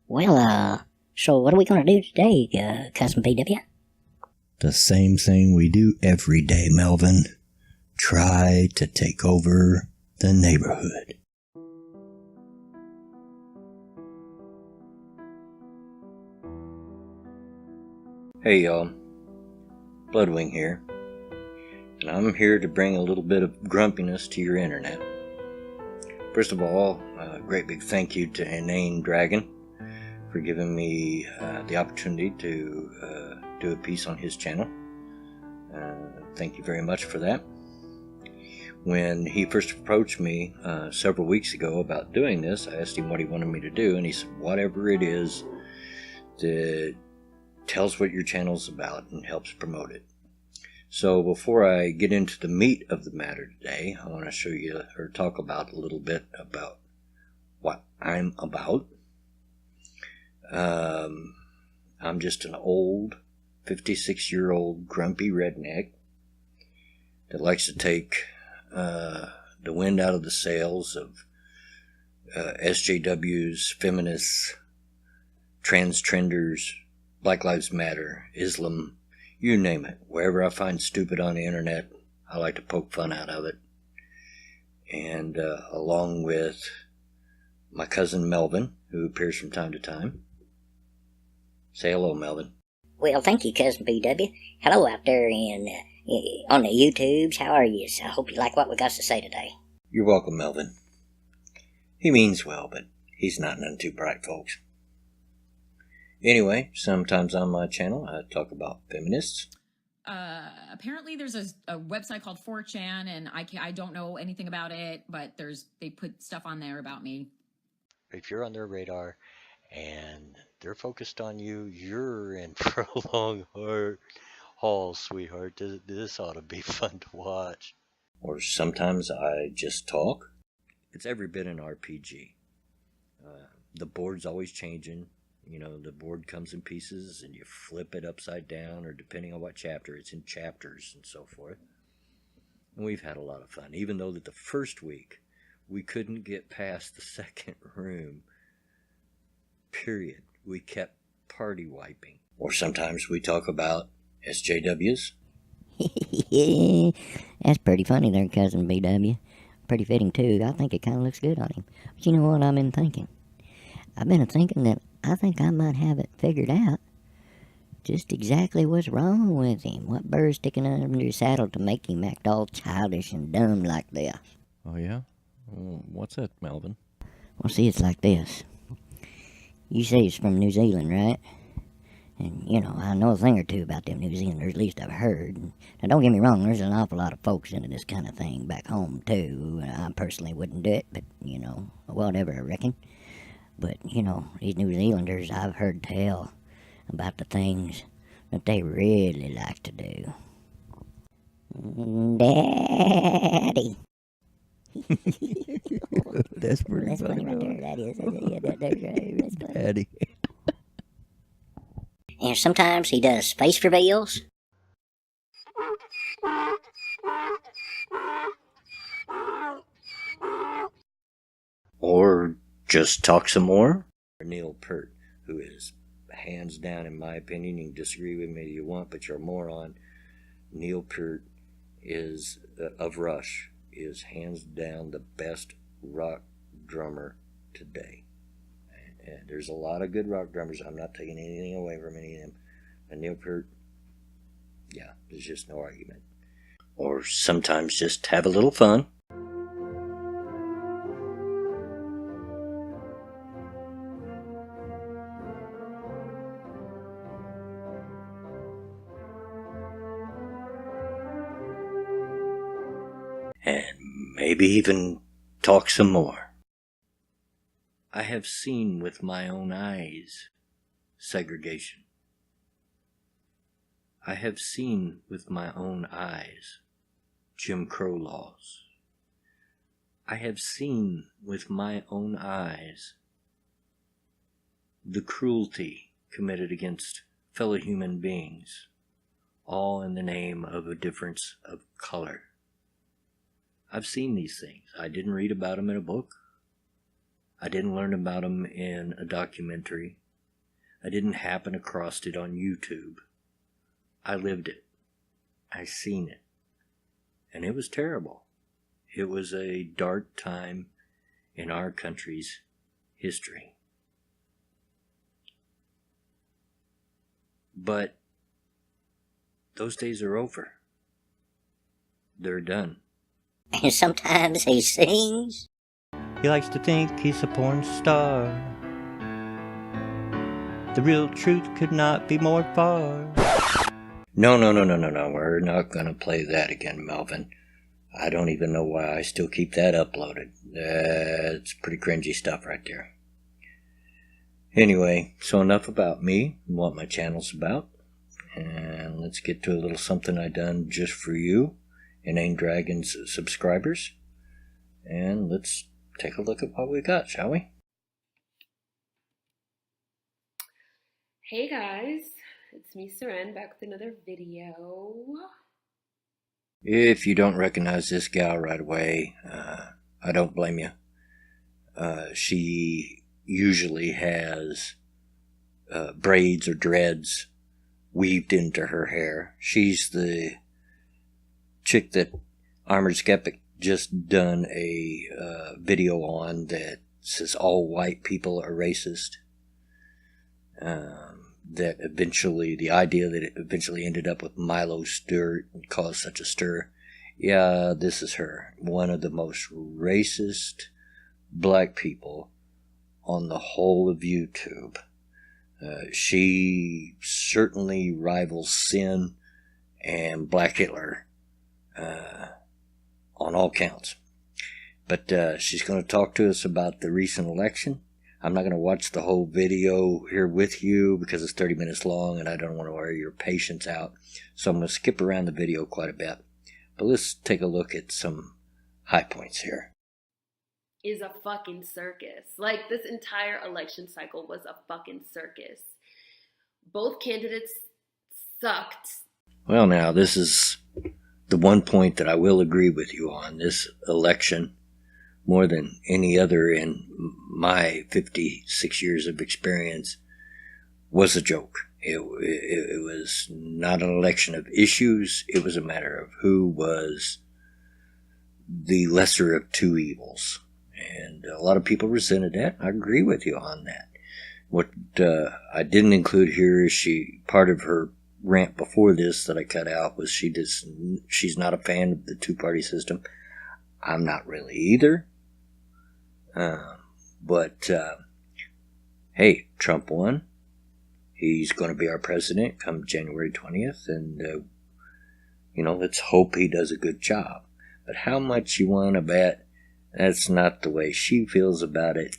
Well, so what are we gonna do today, Cousin PW? The same thing we do every day, Melvin. Try to take over the neighborhood. Hey y'all, Bloodwing here, and I'm here to bring a little bit of grumpiness to your internet. First of all, a great big thank you to Inane Dragon for giving me the opportunity to do a piece on his channel. Thank you very much for that. When he first approached me several weeks ago about doing this, I asked him what he wanted me to do, and he said, whatever it is that tells what your channel's about and helps promote it. So before I get into the meat of the matter today, I want to show you or talk about a little bit about what I'm about. I'm just an old 56-year-old grumpy redneck that likes to take the wind out of the sails of SJWs, feminists, trenders, Black Lives Matter, Islam, you name it. Wherever I find stupid on the internet, I like to poke fun out of it. And along with my cousin Melvin, who appears from time to time. Say hello, Melvin. Well, thank you, Cousin PW. Hello out there on the YouTubes. How are you? I hope you like what we got to say today. You're welcome, Melvin. He means well, but he's not none too bright, folks. Anyway, sometimes on my channel I talk about feminists. Apparently there's a website called 4chan, and I don't know anything about it, but they put stuff on there about me. If you're on their radar and they're focused on you, you're in for a long haul, sweetheart. This ought to be fun to watch. Or sometimes I just talk. It's every bit an RPG. The board's always changing. You know, the board comes in pieces and you flip it upside down, or depending on what chapter, it's in chapters and so forth. And we've had a lot of fun, even though that the first week we couldn't get past the second room, period. We kept party wiping. Or sometimes we talk about SJWs. That's pretty funny there, Cousin BW. Pretty fitting, too. I think it kind of looks good on him. But you know what I've been thinking? I've been thinking that I think I might have it figured out just exactly what's wrong with him. What bird's sticking under his saddle to make him act all childish and dumb like this? Oh, yeah? What's that, Melvin? Well, see, it's like this. You say he's from New Zealand, right? And, you know, I know a thing or two about them New Zealanders, at least I've heard. Now, don't get me wrong, there's an awful lot of folks into this kind of thing back home, too. I personally wouldn't do it, but, you know, whatever, I reckon. But, you know, these New Zealanders, I've heard tell about the things that they really like to do. Daddy. That's pretty That's funny right there. That is. Yeah, that's funny. Daddy. And sometimes he does face reveals. Or just talk some more. Neil Peart, who is hands down, in my opinion, you can disagree with me if you want, but you're a moron. Neil Peart is, of Rush, is hands down the best rock drummer today. And there's a lot of good rock drummers. I'm not taking anything away from any of them. But Neil Peart, yeah, there's just no argument. Or sometimes just have a little fun. And maybe even talk some more. I have seen with my own eyes segregation. I have seen with my own eyes Jim Crow laws. I have seen with my own eyes the cruelty committed against fellow human beings, all in the name of a difference of color. I've seen these things. I didn't read about them in a book. I didn't learn about them in a documentary. I didn't happen across it on YouTube. I lived it. I seen it. And it was terrible. It was a dark time in our country's history. But those days are over. They're done. And sometimes he sings. He likes to think he's a porn star. The real truth could not be more far. No. We're not going to play that again, Melvin. I don't even know why I still keep that uploaded. It's pretty cringy stuff right there. Anyway, so enough about me and what my channel's about. And let's get to a little something I done just for you, Inane Dragon's subscribers. And let's take a look at what we got, shall we? Hey guys, it's me, Seren, back with another video. If you don't recognize this gal right away, I don't blame you. She usually has braids or dreads weaved into her hair. She's the chick that Armored Skeptic just done a video on that says all white people are racist. That eventually, the idea that it eventually ended up with Milo Stewart and caused such a stir. Yeah, this is her. One of the most racist black people on the whole of YouTube. She certainly rivals Sin and Black Hitler on all counts. But she's going to talk to us about the recent election. I'm not going to watch the whole video here with you because it's 30 minutes long and I don't want to wear your patience out. So I'm going to skip around the video quite a bit. But let's take a look at some high points here. Is a fucking circus. Like, this entire election cycle was a fucking circus. Both candidates sucked. Well, now, this is the one point that I will agree with you on. This election, more than any other in my 56 years of experience, was a joke. It was not an election of issues. It was a matter of who was the lesser of two evils. And a lot of people resented that. I agree with you on that. What I didn't include here is part of her rant before this that I cut out was she's not a fan of the two-party system. I'm not really either. But hey, Trump won. He's going to be our president come January 20th. And, let's hope he does a good job. But how much you want to bet, that's not the way she feels about it.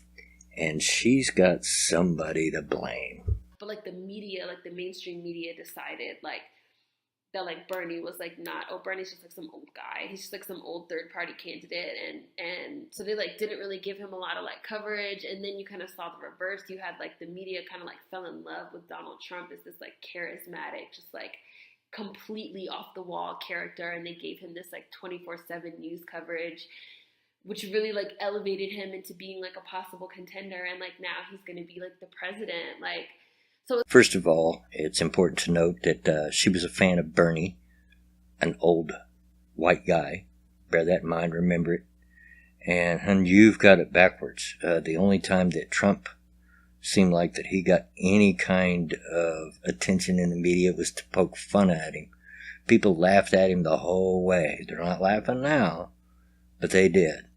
And she's got somebody to blame. But like the media, like the mainstream media decided that Bernie was Bernie's just like some old guy. He's just like some old third party candidate. And so they didn't really give him a lot of coverage. And then you kind of saw the reverse. You had the media kind of fell in love with Donald Trump as this charismatic, just completely off the wall character. And they gave him this 24/7 news coverage, which really elevated him into being a possible contender. And now he's going to be the president. First of all, it's important to note that she was a fan of Bernie, an old white guy. Bear that in mind, remember it. And you've got it backwards. The only time that Trump seemed like that he got any kind of attention in the media was to poke fun at him. People laughed at him the whole way. They're not laughing now, but they did.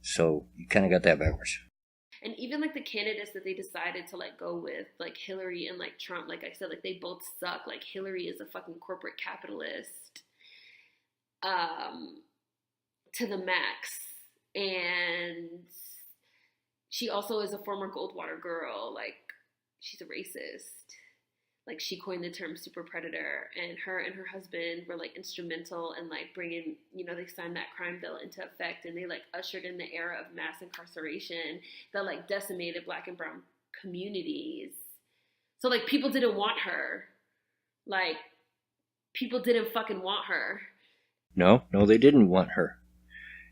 So you kind of got that backwards. And even the candidates that they decided to go with, Hillary and Trump, like I said, they both suck. Hillary is a fucking corporate capitalist to the max. And she also is a former Goldwater girl. She's a racist. She coined the term super predator, and her husband were instrumental in bringing, they signed that crime bill into effect, and they ushered in the era of mass incarceration that decimated Black and brown communities. So people didn't want her. People didn't fucking want her. No, they didn't want her.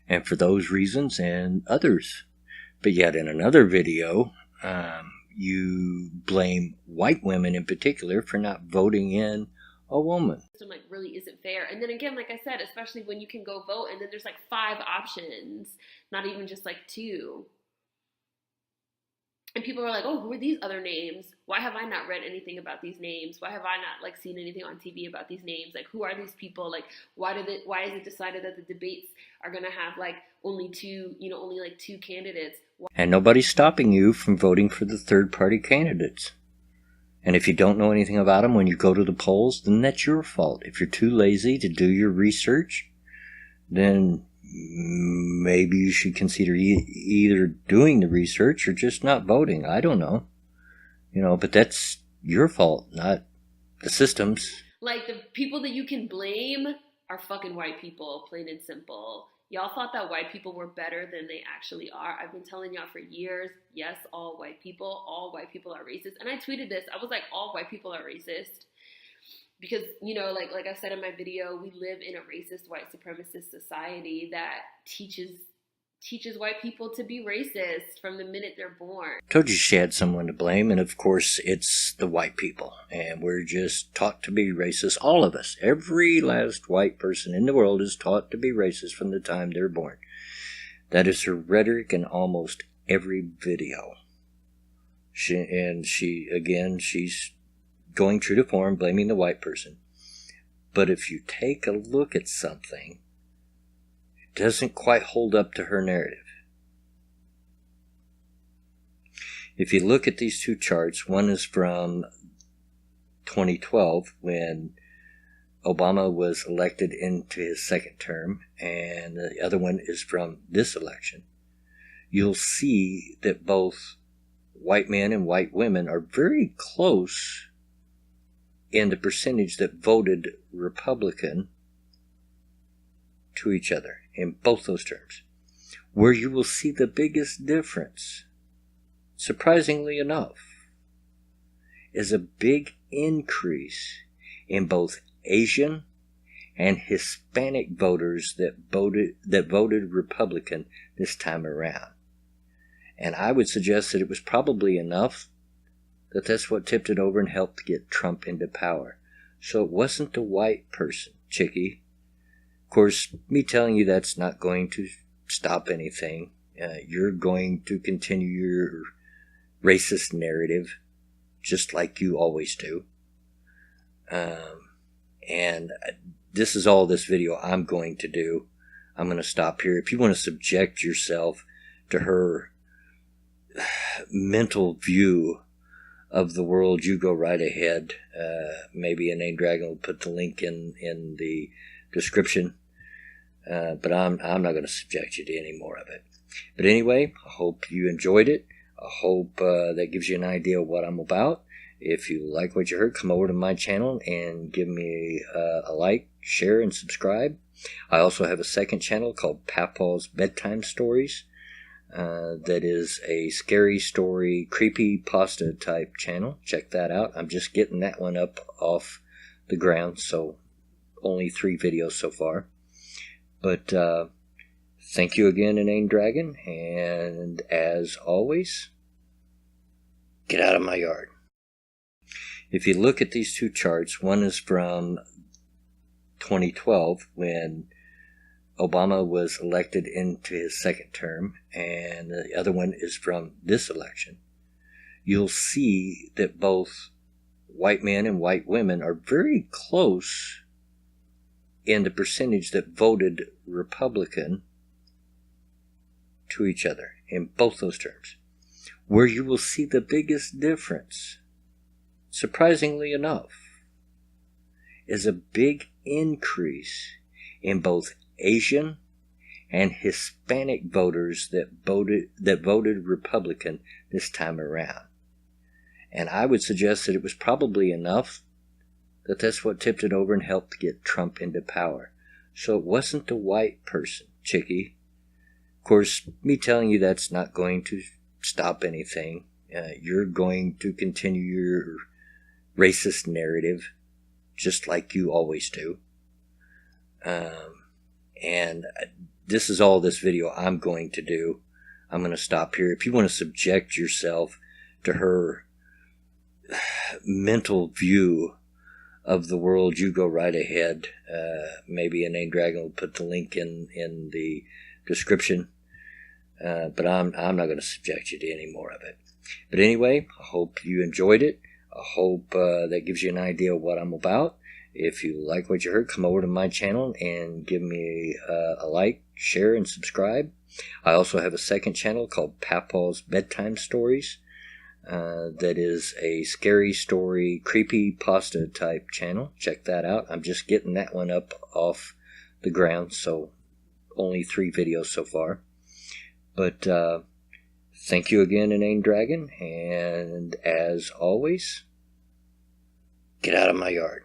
And for those reasons and others, But yet in another video, you blame white women in particular for not voting in a woman. Like really isn't fair. And then again, like I said, especially when you can go vote and then there's like 5 options, not even just like 2. And people are like, oh, who are these other names? Why have I not read anything about these names? Why have I not like seen anything on TV about these names? Like, who are these people? Like, why is it decided that the debates are gonna have like only 2, only like 2 candidates? And nobody's stopping you from voting for the third-party candidates. And if you don't know anything about them when you go to the polls, then that's your fault. If you're too lazy to do your research, then maybe you should consider either doing the research or just not voting. I don't know. But that's your fault, not the system's. Like, the people that you can blame are fucking white people, plain and simple. Y'all thought that white people were better than they actually are. I've been telling y'all for years, yes, all white people are racist. And I tweeted this. I was like, all white people are racist. Because, like I said in my video, we live in a racist white supremacist society that teaches white people to be racist from the minute they're born. Told you she had someone to blame, and of course it's the white people. And we're just taught to be racist, all of us. Every last white person in the world is taught to be racist from the time they're born. That is her rhetoric in almost every video. She's going true to form, blaming the white person. But if you take a look at something, it doesn't quite hold up to her narrative. If you look at these 2 charts, one is from 2012 when Obama was elected into his 2nd term, and the other one is from this election. You'll see that both white men and white women are very close in the percentage that voted Republican to each other in both those terms. Where you will see the biggest difference, surprisingly enough, is a big increase in both Asian and Hispanic voters that voted Republican this time around. And I would suggest that it was probably enough that's what tipped it over and helped get Trump into power. So it wasn't the white person, chickie. Of course, me telling you that's not going to stop anything. You're going to continue your racist narrative, just like you always do. And this is all this video I'm going to do. I'm going to stop here. If you want to subject yourself to her mental view of the world, you go right ahead. Maybe Inane Dragon will put the link in the description. But I'm not going to subject you to any more of it. But anyway, I hope you enjoyed it. I hope that gives you an idea of what I'm about. If you like what you heard, come over to my channel and give me a like, share, and subscribe. I also have a 2nd channel called Papa's Bedtime Stories. That is a scary story, creepypasta type channel. Check that out. I'm just getting that one up off the ground, so only 3 videos so far. But thank you again, Inane Dragon, and as always, get out of my yard. If you look at these 2 charts, one is from 2012 when Obama was elected into his 2nd term, and the other one is from this election. You'll see that both white men and white women are very close in the percentage that voted Republican to each other in both those terms. Where you will see the biggest difference, surprisingly enough, is a big increase in both Asian and Hispanic voters that voted Republican this time around. And I would suggest that it was probably enough that's what tipped it over and helped get Trump into power. So it wasn't the white person, chickie. Of course, me telling you that's not going to stop anything. You're going to continue your racist narrative, just like you always do. And this is all this video I'm going to do. I'm going to stop here. If you want to subject yourself to her mental view of the world, you go right ahead. Maybe Inane Dragon will put the link in the description. But I'm not going to subject you to any more of it. But anyway, I hope you enjoyed it. I hope that gives you an idea of what I'm about. If you like what you heard, come over to my channel and give me a like, share, and subscribe. I also have a second channel called Papaw's Bedtime Stories. That is a scary story, creepy pasta type channel. Check that out. I'm just getting that one up off the ground, so only 3 videos so far. But thank you again, Inane Dragon, and as always, get out of my yard.